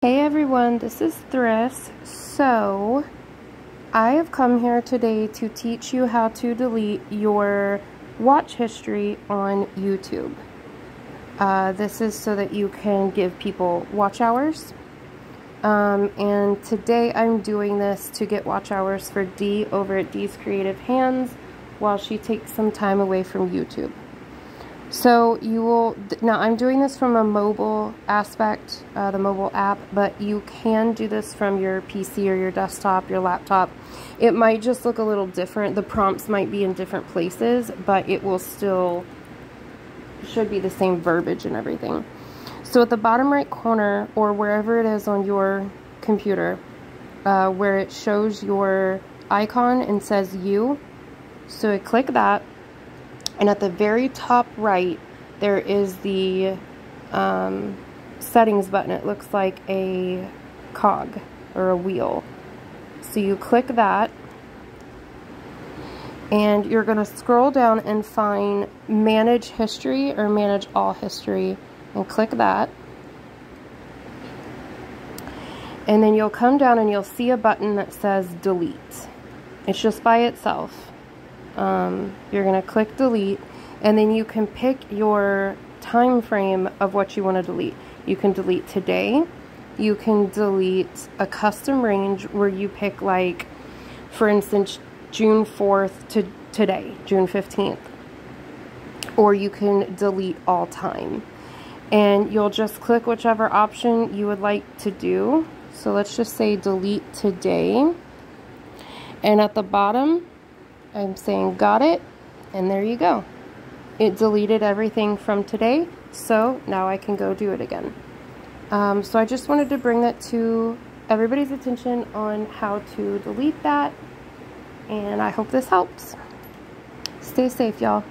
Hey everyone, this is Thriss. So, I have come here today to teach you how to delete your watch history on YouTube. This is so that you can give people watch hours. And today I'm doing this to get watch hours for Dee over at Dee's Creative Hands while she takes some time away from YouTube. So now I'm doing this from a mobile aspect, the mobile app, but you can do this from your PC or your desktop, your laptop. It might just look a little different. The prompts might be in different places, but it will still, should be the same verbiage and everything. So at the bottom right corner, or wherever it is on your computer, where it shows your icon and says you, so I click that. And at the very top right, there is the settings button. It looks like a cog or a wheel. So you click that, and you're going to scroll down and find Manage History or Manage All History, and click that. And then you'll come down and you'll see a button that says Delete. It's just by itself. You're going to click delete, and then you can pick your time frame of what you want to delete. You can delete today. You can delete a custom range where you pick, like, for instance, June 4th to today, June 15th. Or you can delete all time. And you'll just click whichever option you would like to do. So let's just say delete today. And at the bottom, I'm saying got it, and there you go. It deleted everything from today, so now I can go do it again. So I just wanted to bring that to everybody's attention on how to delete that, and I hope this helps. Stay safe, y'all.